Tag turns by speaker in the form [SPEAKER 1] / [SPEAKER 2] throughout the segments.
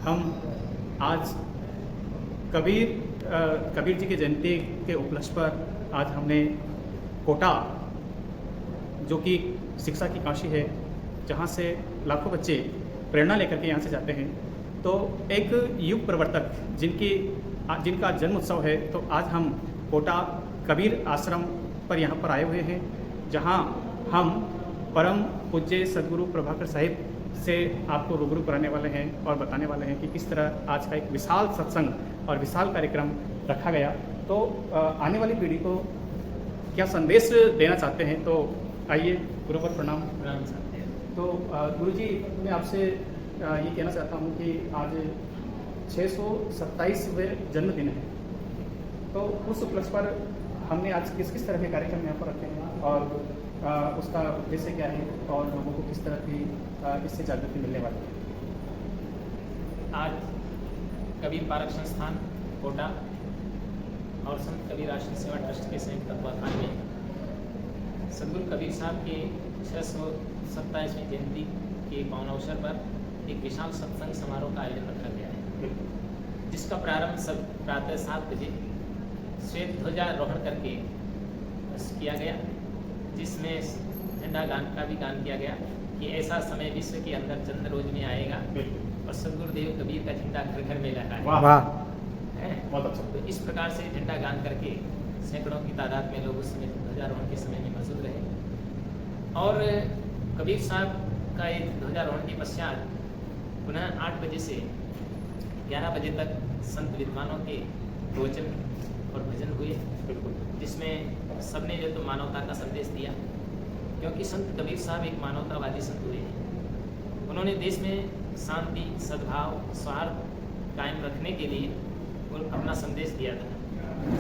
[SPEAKER 1] हम आज कबीर जी की जयंती के उपलक्ष्य पर आज हमने कोटा, जो कि शिक्षा की काशी है, जहाँ से लाखों बच्चे प्रेरणा लेकर के यहाँ से जाते हैं, तो एक युग प्रवर्तक जिनका जन्म उत्सव है, तो आज हम कोटा कबीर आश्रम पर यहाँ पर आए हुए हैं, जहाँ हम परम पूज्य सदगुरु प्रभाकर साहिब से आपको रूबरू कराने वाले हैं और बताने वाले हैं कि किस तरह आज का एक विशाल सत्संग और विशाल कार्यक्रम रखा गया। तो आने वाली पीढ़ी को क्या संदेश देना चाहते हैं, तो आइए गुरु पर प्रणाम। तो गुरु जी, मैं आपसे ये कहना चाहता हूँ कि आज 627वें जन्मदिन है, तो उस उपलक्ष्य पर हमने आज किस तरह के कार्यक्रम यहाँ पर रखे हैं और उसका उद्देश्य क्या है और लोगों को किस तरह की इससे जागृति मिलने वाली है।
[SPEAKER 2] आज कबीर पारक संस्थान कोटा और संत कबीर आश्रम सेवा ट्रस्ट के संयुक्त तत्वाधान में सदगुरु कबीर साहब के 627वीं जयंती के पावन अवसर पर एक विशाल सत्संग समारोह का आयोजन रखा गया है, जिसका प्रारंभ सब प्रातः 7 बजे श्वेत ध्वजारोहण करके किया गया, जिसमें झंडा गान का भी गान किया गया कि ऐसा समय विश्व के अंदर चंद्र रोज में आएगा और सदगुरुदेव कबीर का झंडा घर घर में लहराएगा।
[SPEAKER 1] बहुत अच्छा।
[SPEAKER 2] तो इस प्रकार से झंडा गान करके सैकड़ों की तादाद में लोग उस समय ध्वजारोहण के समय में मौजूद रहे और कबीर साहब का एक ध्वजारोहण के पश्चात पुनः 8 बजे से 11 बजे तक संत विद्वानों के प्रवचन और भजन हुए, जिसमें सबने जो तो मानवता का संदेश दिया, क्योंकि संत कबीर साहब एक मानवतावादी संत हुए हैं। उन्होंने देश में शांति, सद्भाव, सौहार्द कायम रखने के लिए अपना संदेश दिया था।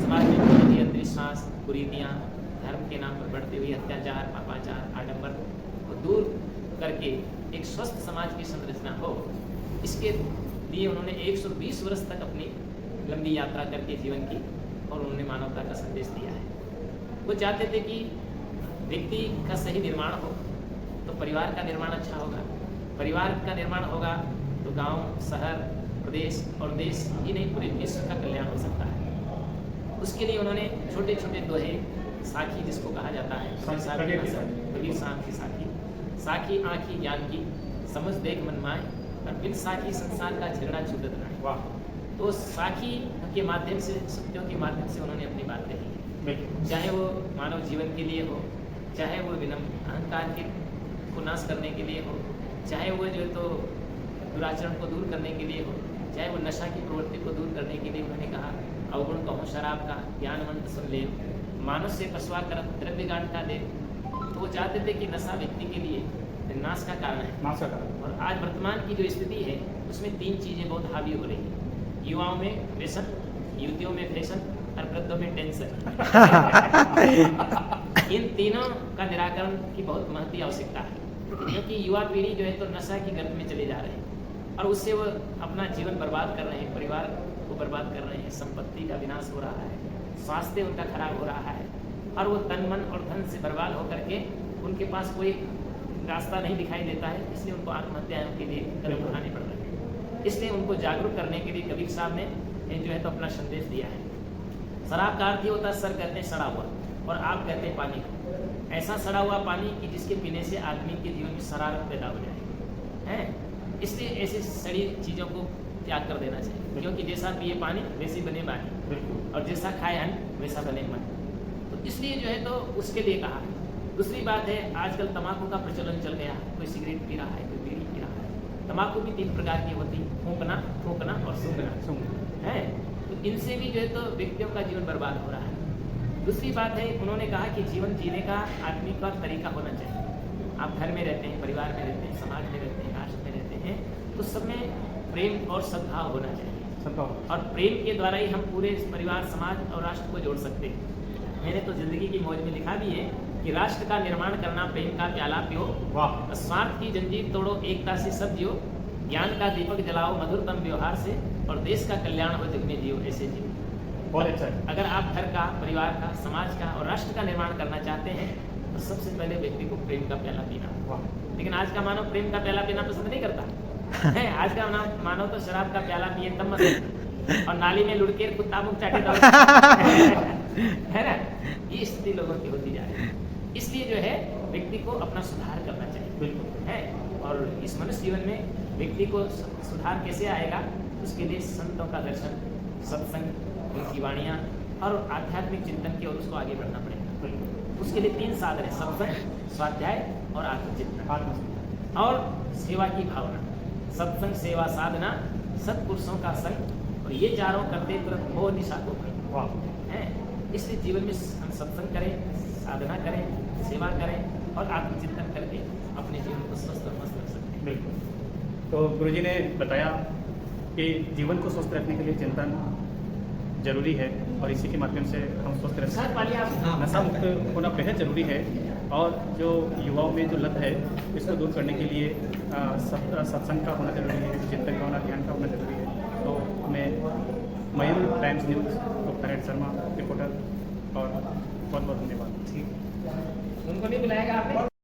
[SPEAKER 2] समाज में बहुत अंधविश्वास, कुरीतियाँ, धर्म के नाम पर बढ़ते हुए अत्याचार, पापाचार, आडंबर को दूर करके एक स्वस्थ समाज की संरचना हो, इसके लिए उन्होंने 120 वर्ष तक अपनी लंबी यात्रा करके जीवन की और उन्होंने मानवता का संदेश दिया है। वो चाहते थे कि व्यक्ति का सही निर्माण हो तो परिवार का निर्माण अच्छा होगा, परिवार का निर्माण होगा तो गांव, शहर, प्रदेश और देश ही नहीं पूरे विश्व का कल्याण हो सकता है। उसके लिए उन्होंने छोटे छोटे दोहे, साखी जिसको कहा जाता है, कबीर साहब की साखी आँखी ज्ञान की, समझ देख मन माए और बिन साखी संसार का झगड़ा छूटत रहा। तो साखी के माध्यम से, सत्यों के माध्यम से उन्होंने अपनी बात कही, चाहे वो मानव जीवन के लिए हो, चाहे वो विनम्र अहंकार को नाश करने के लिए हो, चाहे वो जो है तो दुराचरण को दूर करने के लिए हो, चाहे वो नशा की प्रवृत्ति को दूर करने के लिए। उन्होंने कहा अवगुण कहो शराब का, ज्ञानवंत सुन ले, मानव से पशुआ कर द्रव्य गांठ का दे। तो वो चाहते थे कि नशा व्यक्ति के लिए नाश का कारण है। और आज वर्तमान की जो स्थिति है उसमें 3 चीज़ें बहुत हावी हो रही है, युवाओं में व्यसन, युवतियों में फैशन और वृद्धों में टेंशन। इन तीनों का निराकरण की बहुत महती आवश्यकता है, क्योंकि युवा पीढ़ी जो है तो नशा की गर्त में चले जा रहे हैं और उससे वो अपना जीवन बर्बाद कर रहे हैं, परिवार को बर्बाद कर रहे हैं, संपत्ति का विनाश हो रहा है, स्वास्थ्य उनका खराब हो रहा है और वो तन मन और धन से बर्बाद होकर के उनके पास कोई रास्ता नहीं दिखाई देता है, इसलिए उनको आत्महत्याओं के लिए कदम उठाने पड़ रहे हैं। इसलिए उनको जागरूक करने के लिए कबीर साहब ने जो है तो अपना संदेश दिया है। शराब का अर्थ ही होता है, सर कहते हैं सड़ा हुआ और आप कहते हैं पानी को, ऐसा सड़ा हुआ पानी कि जिसके पीने से आदमी के जीवन में शरारत पैदा हो जाए है। इसलिए ऐसी सड़ी चीज़ों को त्याग कर देना चाहिए, क्योंकि जैसा पिए पानी वैसे बने वाणी और जैसा खाए अन्न वैसा बने मन। तो इसलिए जो है तो उसके लिए कहा। दूसरी बात है, आजकल तम्बाकू का प्रचलन चल गया, कोई सिगरेट पी रहा है, कोई बीड़ी पी रहा है। तम्बाकू भी 3 प्रकार की होती, फूंकना, थूकना और सूंघना है। तो इनसे भी जो है तो व्यक्तियों का जीवन बर्बाद हो रहा है। दूसरी बात है, उन्होंने कहा कि जीवन जीने का आदमी का तरीका होना चाहिए। आप घर में रहते हैं, परिवार में रहते हैं, समाज में रहते हैं, राष्ट्र में रहते हैं, तो सब में प्रेम और सद्भाव होना चाहिए और प्रेम के द्वारा ही हम पूरे परिवार, समाज और राष्ट्र को जोड़ सकते हैं। मैंने तो जिंदगी की मौज में लिखा भी है कि राष्ट्र का निर्माण करना, प्रेम का प्याला पियो, स्वार्थ की जंजीर तोड़ो, एकता से सब जियो, ज्ञान का दीपक जलाओ मधुरतम व्यवहार से और देश का कल्याण हो जग में जियो, ऐसे जियो।
[SPEAKER 1] बहुत अच्छा है।
[SPEAKER 2] अगर आप घर का, परिवार का, समाज का और राष्ट्र का निर्माण करना चाहते हैं तो सबसे पहले व्यक्ति को प्रेम का प्याला पीना। लेकिन आज का मानव प्रेम का प्याला पीना पसंद नहीं करता, है आज का मानो तो शराब का प्याला पिए तब मत, और नाली में लुढ़के कुत्ता मुख चाटे तो है ना, ये स्थिति लोगों की होती जा रही है। इसलिए जो है व्यक्ति को अपना सुधार करना चाहिए
[SPEAKER 1] बिल्कुल
[SPEAKER 2] है। और इस मनुष्य जीवन में व्यक्ति को सुधार कैसे आएगा, उसके लिए संतों का दर्शन, सत्संग, उनकी वाणियाँ और आध्यात्मिक चिंतन की ओर उसको आगे बढ़ना पड़ेगा।
[SPEAKER 1] बिल्कुल
[SPEAKER 2] उसके लिए 3 साधन है, सत्संग, स्वाध्याय और आत्मचिंतन
[SPEAKER 1] आत्मचिंतन
[SPEAKER 2] और सेवा की भावना। सत्संग, सेवा, साधना, सत्पुरुषों का संग, और ये चारों करते तुरंत मोह निशा को भंग
[SPEAKER 1] वाह
[SPEAKER 2] है। इसलिए जीवन में हम सत्संग करें, साधना करें, सेवा करें और आत्मचिंतन करके अपने जीवन को स्वस्थ और मस्त रख सकते हैं।
[SPEAKER 1] बिल्कुल। तो गुरुजी ने बताया कि जीवन को स्वस्थ रखने के लिए चिंतन जरूरी है और इसी के माध्यम से हम स्वस्थ रह सकते
[SPEAKER 2] सर पालिए आप।
[SPEAKER 1] हैं। नशा मुक्त होना बेहद ज़रूरी है और जो युवाओं में जो लत है इसको दूर करने के लिए सत्संग का होना जरूरी है, चिंतन का होना, ध्यान का होना जरूरी है। तो हमें Mayur Times News doctor head Sharma reporter और बहुत बहुत धन्यवाद।
[SPEAKER 2] ठीक, उनको नहीं बुलाएगा आपने?